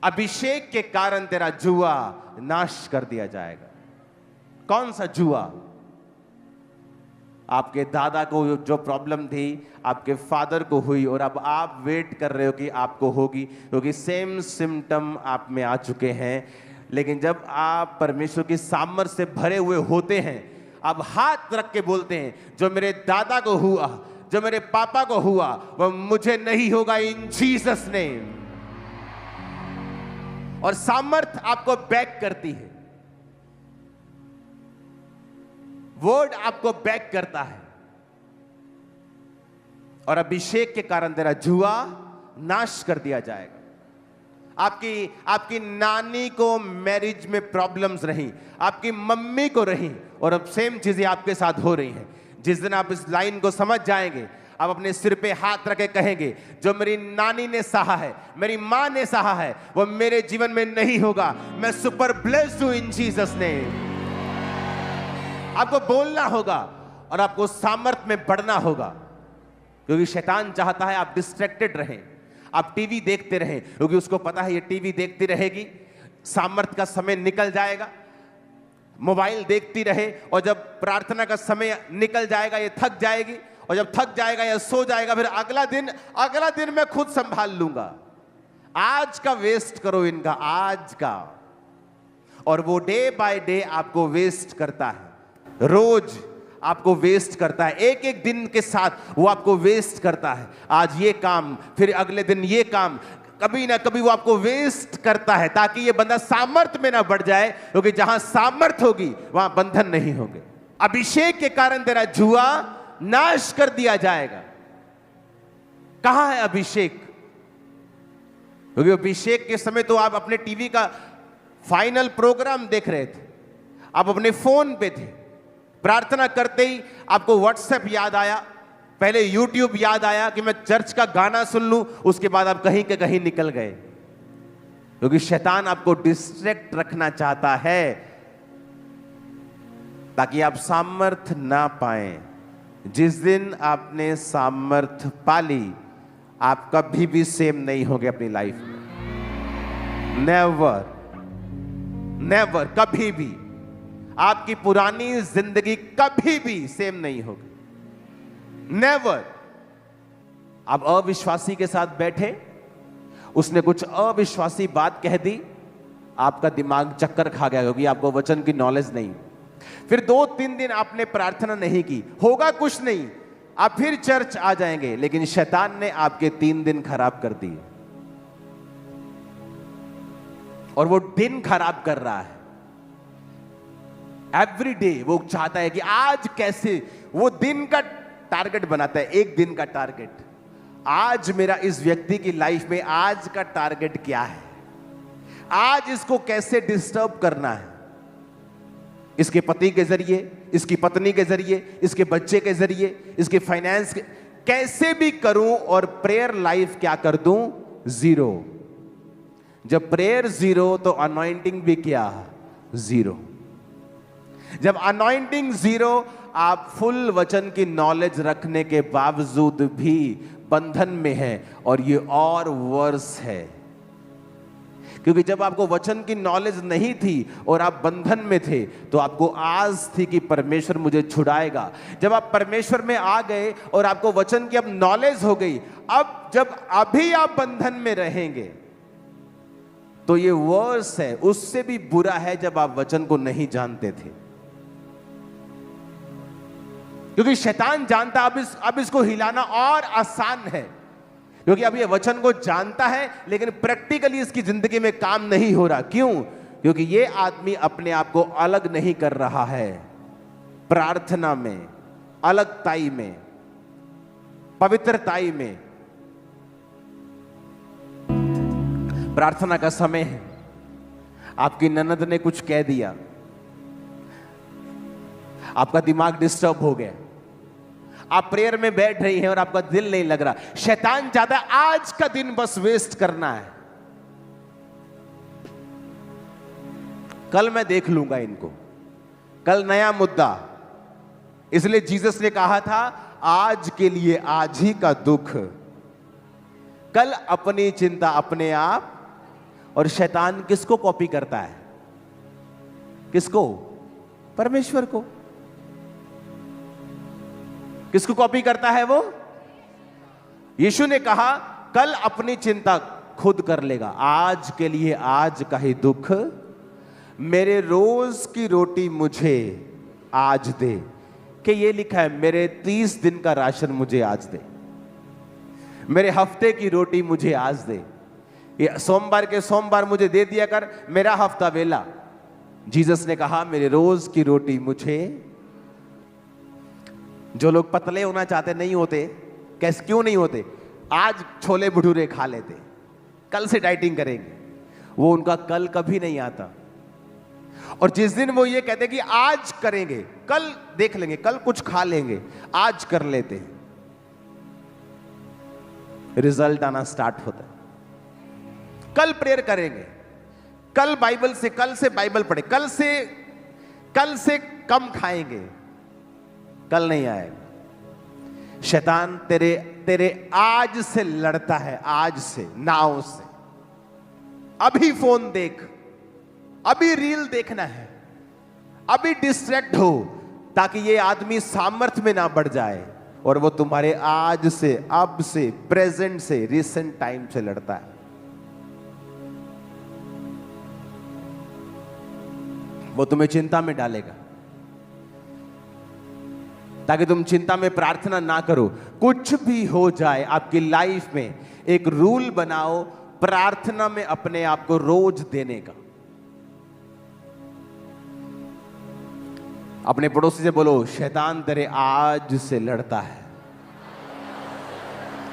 अभिषेक के कारण तेरा जुआ नाश कर दिया जाएगा। कौन सा जुआ? आपके दादा को जो प्रॉब्लम थी आपके फादर को हुई और अब आप वेट कर रहे हो कि आपको होगी, क्योंकि सेम सिम्टम आप में आ चुके हैं। लेकिन जब आप परमेश्वर की सामर्थ्य से भरे हुए होते हैं, आप हाथ रख के बोलते हैं, जो मेरे दादा को हुआ, जो मेरे पापा को हुआ, वह मुझे नहीं होगा, इन जीसस नेम। और सामर्थ आपको बैक करती है, वर्ड आपको बैक करता है। और अभिषेक के कारण तेरा जुआ नाश कर दिया जाएगा। आपकी नानी को मैरिज में प्रॉब्लम्स रही, आपकी मम्मी को रही, और अब सेम चीजें आपके साथ हो रही हैं। जिस दिन आप इस लाइन को समझ जाएंगे, आप अपने सिर पे हाथ रखे कहेंगे, जो मेरी नानी ने सहा है, मेरी मां ने सहा है, वो मेरे जीवन में नहीं होगा। मैं सुपर ब्लेस्ड हूं इन जीसस नेम। आपको बोलना होगा और आपको सामर्थ में बढ़ना होगा, क्योंकि शैतान चाहता है आप डिस्ट्रैक्टेड रहें, आप टीवी देखते रहें, क्योंकि उसको पता है ये टीवी देखती रहेगी, सामर्थ का समय निकल जाएगा। मोबाइल देखती रहे और जब प्रार्थना का समय निकल जाएगा ये थक जाएगी, और जब थक जाएगा या सो जाएगा, फिर अगला दिन मैं खुद संभाल लूंगा। आज का वेस्ट करो इनका, आज का। और वो डे बाय डे आपको वेस्ट करता है, रोज आपको वेस्ट करता है, एक एक दिन के साथ वो आपको वेस्ट करता है। आज ये काम, फिर अगले दिन ये काम, कभी ना कभी वो आपको वेस्ट करता है, ताकि ये बंदा सामर्थ में ना बढ़ जाए, क्योंकि जहां सामर्थ होगी वहां बंधन नहीं होंगे। अभिषेक के कारण तेरा जुआ नाश कर दिया जाएगा। कहां है अभिषेक? क्योंकि अभिषेक के समय तो आप अपने टीवी का फाइनल प्रोग्राम देख रहे थे, आप अपने फोन पे थे, प्रार्थना करते ही आपको व्हाट्सएप याद आया, पहले यूट्यूब याद आया कि मैं चर्च का गाना सुन लूं, उसके बाद आप कहीं के कहीं निकल गए, क्योंकि शैतान आपको डिस्ट्रैक्ट रखना चाहता है ताकि आप सामर्थ ना पाएं। जिस दिन आपने सामर्थ पाली, आप कभी भी सेम नहीं होगे अपनी लाइफ में। नेवर, नेवर, कभी भी आपकी पुरानी जिंदगी कभी भी सेम नहीं होगी। नेवर। आप अविश्वासी के साथ बैठे, उसने कुछ अविश्वासी बात कह दी, आपका दिमाग चक्कर खा गया, क्योंकि आपको वचन की नॉलेज नहीं। फिर 2-3 दिन आपने प्रार्थना नहीं की, होगा कुछ नहीं, आप फिर चर्च आ जाएंगे, लेकिन शैतान ने आपके 3 दिन खराब कर दिए। और वो दिन खराब कर रहा है एवरी डे। वो चाहता है कि आज कैसे, वो दिन का टारगेट बनाता है, एक दिन का टारगेट। आज मेरा इस व्यक्ति की लाइफ में आज का टारगेट क्या है, आज इसको कैसे डिस्टर्ब करना है, इसके पति के जरिए, इसकी पत्नी के जरिए, इसके बच्चे के जरिए, इसके फाइनेंस के, कैसे भी करूं। और प्रेयर लाइफ क्या कर दूं? 0। जब प्रेयर 0 तो अनॉइंटिंग भी क्या? 0। जब अनॉइंटिंग 0, आप फुल वचन की नॉलेज रखने के बावजूद भी बंधन में हैं, और ये और वर्स है। क्योंकि जब आपको वचन की नॉलेज नहीं थी और आप बंधन में थे, तो आपको आस थी कि परमेश्वर मुझे छुड़ाएगा। जब आप परमेश्वर में आ गए और आपको वचन की अब नॉलेज हो गई, अब जब अभी आप बंधन में रहेंगे तो ये वर्स है, उससे भी बुरा है जब आप वचन को नहीं जानते थे। क्योंकि शैतान जानता अब इसको हिलाना और आसान है, क्योंकि अब ये वचन को जानता है, लेकिन प्रैक्टिकली इसकी जिंदगी में काम नहीं हो रहा। क्यों? क्योंकि ये आदमी अपने आप को अलग नहीं कर रहा है प्रार्थना में, अलगताई में, पवित्रताई में। प्रार्थना का समय है, आपकी ननद ने कुछ कह दिया, आपका दिमाग डिस्टर्ब हो गया, आप प्रेयर में बैठ रही हैं और आपका दिल नहीं लग रहा। शैतान चाहता है आज का दिन बस वेस्ट करना है, कल मैं देख लूंगा इनको, कल नया मुद्दा। इसलिए जीसस ने कहा था, आज के लिए आज ही का दुख, कल अपनी चिंता अपने आप। और शैतान किसको कॉपी करता है? किसको? परमेश्वर को। किसको कॉपी करता है वो? यीशु ने कहा कल अपनी चिंता खुद कर लेगा, आज के लिए आज का ही दुख, मेरे रोज की रोटी मुझे आज दे। कि ये लिखा है मेरे 30 दिन का राशन मुझे आज दे, मेरे हफ्ते की रोटी मुझे आज दे, ये सोमवार के सोमवार मुझे दे दिया कर, मेरा हफ्ता वेला। जीसस ने कहा मेरे रोज की रोटी मुझे। जो लोग पतले होना चाहते नहीं होते, कैसे क्यों नहीं होते? आज छोले भटूरे खा लेते, कल से डाइटिंग करेंगे, वो उनका कल कभी नहीं आता। और जिस दिन वो ये कहते कि आज करेंगे, कल देख लेंगे, कल कुछ खा लेंगे, आज कर लेते हैं, रिजल्ट आना स्टार्ट होता है। कल प्रेयर करेंगे, कल कल से बाइबल पढ़े, कल से कम खाएंगे, कल नहीं आएगा। शैतान तेरे आज से लड़ता है, आज से, नाव से। अभी फोन देख, अभी रील देखना है, अभी डिस्ट्रैक्ट हो, ताकि ये आदमी सामर्थ्य में ना बढ़ जाए और वो तुम्हारे आज से, अब से, प्रेजेंट से, रिसेंट टाइम से लड़ता है। वो तुम्हें चिंता में डालेगा ताकि तुम चिंता में प्रार्थना ना करो। कुछ भी हो जाए आपकी लाइफ में, एक रूल बनाओ प्रार्थना में अपने आप को रोज देने का। अपने पड़ोसी से बोलो शैतान तेरे आज से लड़ता है,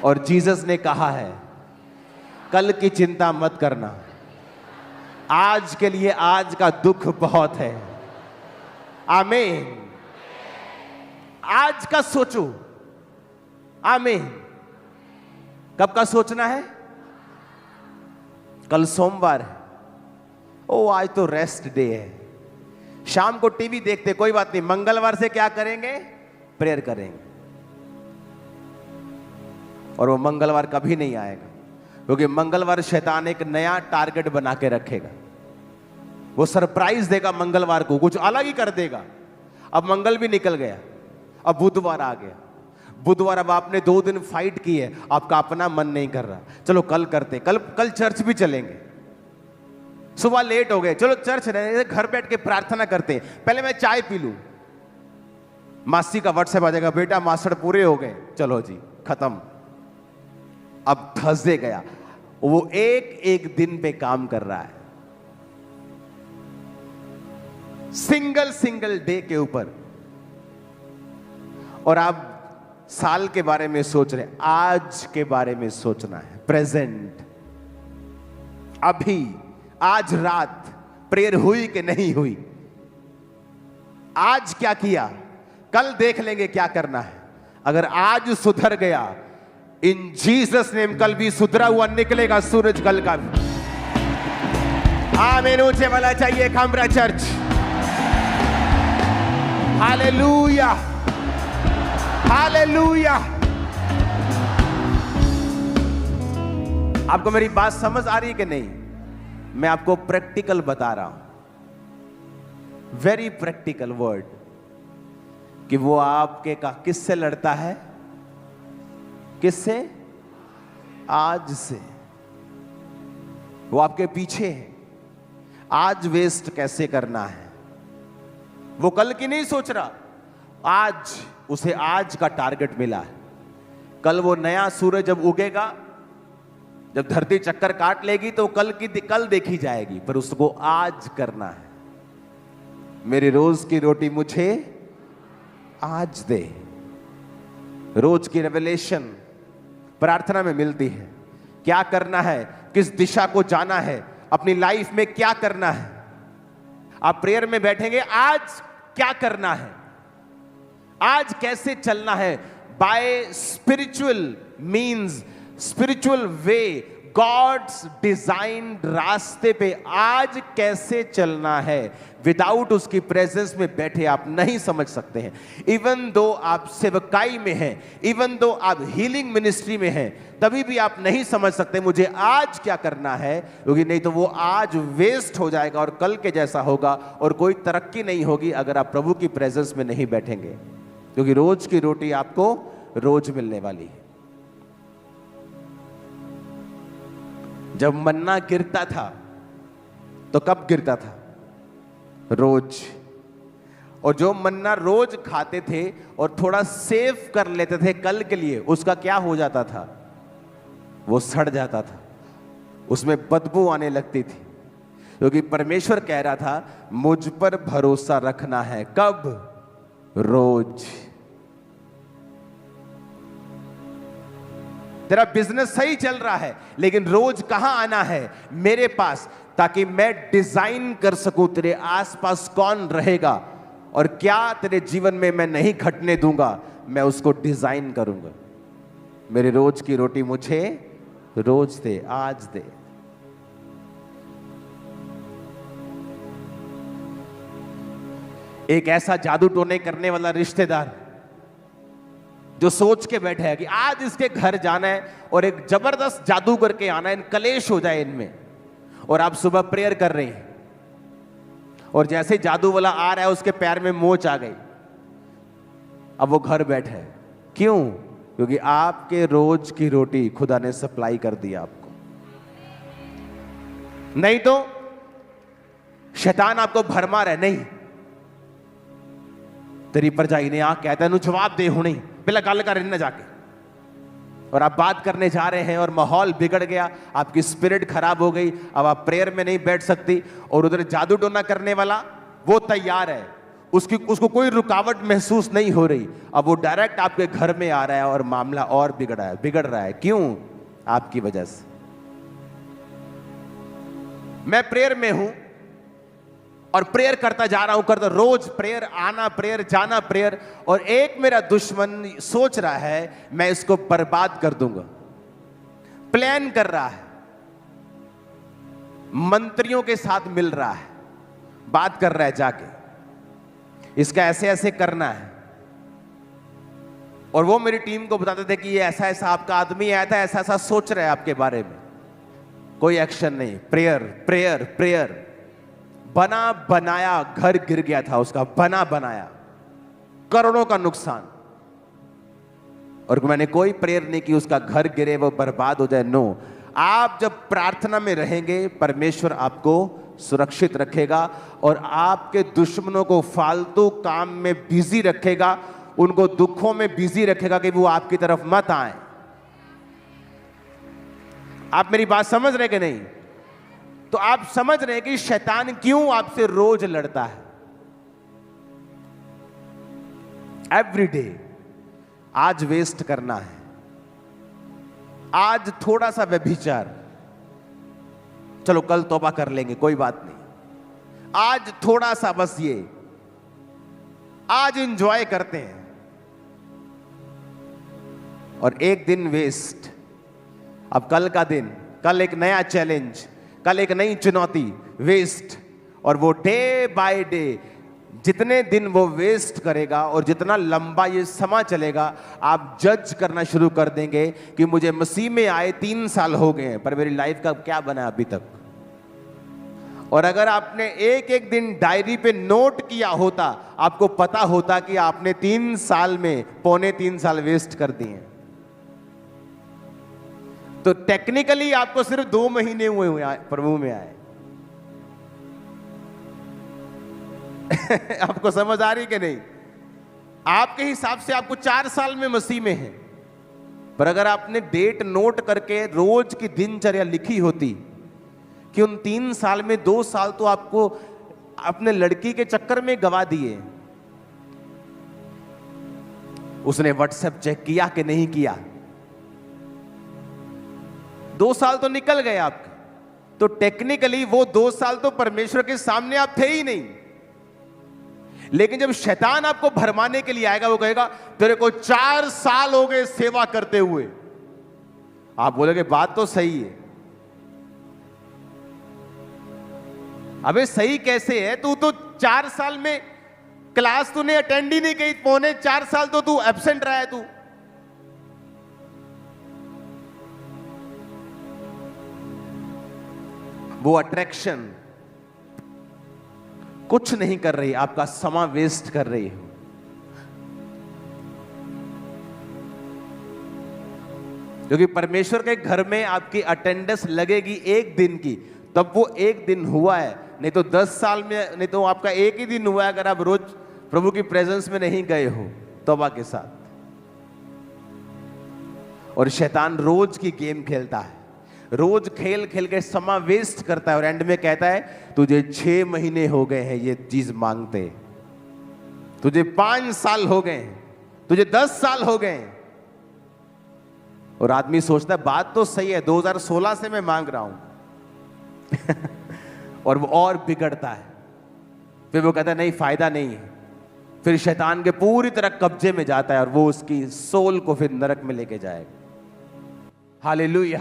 और जीसस ने कहा है कल की चिंता मत करना, आज के लिए आज का दुख बहुत है। आमीन। आज का सोचो। आमीन। कब का सोचना है? कल सोमवार है, ओ आज तो रेस्ट डे है। शाम को टीवी देखते कोई बात नहीं, मंगलवार से क्या करेंगे? प्रेयर करेंगे। और वो मंगलवार कभी नहीं आएगा, क्योंकि मंगलवार शैतान एक नया टारगेट बना के रखेगा। वो सरप्राइज देगा मंगलवार को, कुछ अलग ही कर देगा। अब मंगल भी निकल गया, अब बुधवार आ गया। बुधवार अब आपने 2 दिन फाइट की है, आपका अपना मन नहीं कर रहा, चलो कल करते, कल चर्च भी चलेंगे। सुबह लेट हो गए, चलो चर्च रहने, घर बैठ के प्रार्थना करते हैं, पहले मैं चाय पी लूं। मासी का व्हाट्सएप आ जाएगा, बेटा मास्टर पूरे हो गए, चलो जी खत्म। अब थर्सडे गया, वो एक दिन पे काम कर रहा है, सिंगल डे के ऊपर। और आप साल के बारे में सोच रहे, आज के बारे में सोचना है, प्रेजेंट, अभी, आज रात प्रेयर हुई कि नहीं हुई, आज क्या किया, कल देख लेंगे क्या करना है। अगर आज सुधर गया, इन जीसस नेम कल भी सुधरा हुआ निकलेगा सूरज, कल का भी। आमीन। ऊंचे वाला चाहिए खामरा चर्च। Hallelujah, hallelujah. आपको मेरी बात समझ आ रही है कि नहीं? मैं आपको प्रैक्टिकल बता रहा हूं, वेरी प्रैक्टिकल वर्ड, कि वो आपके का किससे लड़ता है? किससे? आज से। वो आपके पीछे है, आज वेस्ट कैसे करना है। वो कल की नहीं सोच रहा, आज उसे आज का टारगेट मिला है। कल वो नया सूरज जब उगेगा, जब धरती चक्कर काट लेगी, तो कल देखी जाएगी, पर उसको आज करना है। मेरी रोज की रोटी मुझे आज दे। रोज की रेवलेशन प्रार्थना में मिलती है। क्या करना है, किस दिशा को जाना है, अपनी लाइफ में क्या करना है। आप प्रेयर में बैठेंगे, आज क्या करना है, आज कैसे चलना है, by spiritual means, spiritual way, God's designed रास्ते पे आज कैसे चलना है, विदाउट उसकी प्रेजेंस में बैठे आप नहीं समझ सकते हैं। इवन दो आप सेवकाई में हैं, इवन दो आप हीलिंग मिनिस्ट्री में हैं, तभी भी आप नहीं समझ सकते मुझे आज क्या करना है, क्योंकि नहीं तो वो आज वेस्ट हो जाएगा और कल के जैसा होगा और कोई तरक्की नहीं होगी अगर आप प्रभु की प्रेजेंस में नहीं बैठेंगे, क्योंकि रोज की रोटी आपको रोज मिलने वाली है। जब मन्ना गिरता था तो कब गिरता था? रोज। और जो मन्ना रोज खाते थे और थोड़ा सेव कर लेते थे कल के लिए, उसका क्या हो जाता था? वो सड़ जाता था, उसमें बदबू आने लगती थी, क्योंकि परमेश्वर कह रहा था मुझ पर भरोसा रखना है। कब? रोज। तेरा बिजनेस सही चल रहा है, लेकिन रोज कहां आना है मेरे पास, ताकि मैं डिजाइन कर सकूं तेरे आसपास कौन रहेगा और क्या तेरे जीवन में मैं नहीं घटने दूंगा, मैं उसको डिजाइन करूंगा। मेरी रोज की रोटी मुझे रोज दे, आज दे। एक ऐसा जादू टोने करने वाला रिश्तेदार जो सोच के बैठे है कि आज इसके घर जाना है और एक जबरदस्त जादू करके आना है, इन कलेश हो जाए इनमें, और आप सुबह प्रेयर कर रहे हैं और जैसे जादू वाला आ रहा है उसके पैर में मोच आ गई, अब वो घर बैठे है। क्यों? क्योंकि आपके रोज की रोटी खुदा ने सप्लाई कर दिया आपको। नहीं तो शैतान आपको भरमा रहा है, नहीं तेरी परजाई ने आ कहता है जवाब दे हुणे पहला गल कर न जाके, और आप बात करने जा रहे हैं और माहौल बिगड़ गया, आपकी स्पिरिट खराब हो गई, अब आप प्रेयर में नहीं बैठ सकती, और उधर जादू टोना करने वाला वो तैयार है, उसको कोई रुकावट महसूस नहीं हो रही, अब वो डायरेक्ट आपके घर में आ रहा है और मामला और बिगड़ रहा है। क्यों? आपकी वजह से। मैं प्रेयर में हूं और प्रेयर करता जा रहा हूं, करता रोज प्रेयर, आना प्रेयर, जाना प्रेयर, और एक मेरा दुश्मन सोच रहा है मैं इसको बर्बाद कर दूंगा, प्लान कर रहा है, मंत्रियों के साथ मिल रहा है, बात कर रहा है जाके इसका ऐसे ऐसे करना है, और वो मेरी टीम को बताते थे कि ये ऐसा ऐसा आपका आदमी आया था, ऐसा ऐसा सोच रहा है आपके बारे में। कोई एक्शन नहीं, प्रेयर प्रेयर प्रेयर। बना बनाया घर गिर गया था उसका, बना बनाया, करोड़ों का नुकसान, और मैंने कोई प्रेयर नहीं की उसका घर गिरे, वो बर्बाद हो जाए। नो, आप जब प्रार्थना में रहेंगे परमेश्वर आपको सुरक्षित रखेगा और आपके दुश्मनों को फालतू काम में बिजी रखेगा, उनको दुखों में बिजी रखेगा कि वो आपकी तरफ मत आए। आप मेरी बात समझ रहे कि नहीं? तो आप समझ रहे हैं कि शैतान क्यों आपसे रोज लड़ता है। एवरी डे आज वेस्ट करना है, आज थोड़ा सा व्यभिचार, चलो कल तौबा कर लेंगे कोई बात नहीं, आज थोड़ा सा बस ये आज एंजॉय करते हैं, और एक दिन वेस्ट। अब कल का दिन, कल एक नया चैलेंज, कल एक नई चुनौती, वेस्ट। और वो डे बाय डे जितने दिन वो वेस्ट करेगा और जितना लंबा ये समा चलेगा, आप जज करना शुरू कर देंगे कि मुझे मसीह में आए 3 साल हो गए हैं पर मेरी लाइफ का क्या बना अभी तक। और अगर आपने एक एक दिन डायरी पे नोट किया होता, आपको पता होता कि आपने 3 साल में 3.25 साल वेस्ट कर दिए। तो टेक्निकली आपको सिर्फ 2 महीने हुए प्रभु में आए। आपको समझ आ रही कि नहीं? आपके हिसाब से आपको 4 साल में मसीह में है, पर अगर आपने डेट नोट करके रोज की दिनचर्या लिखी होती कि उन 3 साल में 2 साल तो आपको अपने लड़की के चक्कर में गवा दिए, उसने व्हाट्सएप चेक किया कि नहीं किया, 2 साल तो निकल गए आपके। तो टेक्निकली वो 2 साल तो परमेश्वर के सामने आप थे ही नहीं। लेकिन जब शैतान आपको भरमाने के लिए आएगा, वो कहेगा तेरे को 4 साल हो गए सेवा करते हुए, आप बोलोगे बात तो सही है, अबे सही कैसे है? तू तो 4 साल में क्लास तूने अटेंड ही नहीं की, 3.25 साल तो तू एब्सेंट रहा है तू। वो अट्रैक्शन कुछ नहीं कर रही, आपका समय वेस्ट कर रही है। क्योंकि परमेश्वर के घर में आपकी अटेंडेंस लगेगी एक दिन की, तब वो एक दिन हुआ है, नहीं तो 10 साल में, नहीं तो आपका एक ही दिन हुआ है अगर आप रोज प्रभु की प्रेजेंस में नहीं गए हो तौबा के साथ। और शैतान रोज की गेम खेलता है, रोज खेल खेल के समय वेस्ट करता है और एंड में कहता है तुझे 6 महीने हो गए हैं ये चीज मांगते, तुझे 5 साल हो गए, तुझे 10 साल हो गए। और आदमी सोचता है बात तो सही है, 2016 से मैं मांग रहा हूं और वो और बिगड़ता है। फिर वो कहता है नहीं फायदा नहीं है, फिर शैतान के पूरी तरह कब्जे में जाता है और वो उसकी सोल को फिर नरक में लेके जाएगा। हालेलुया।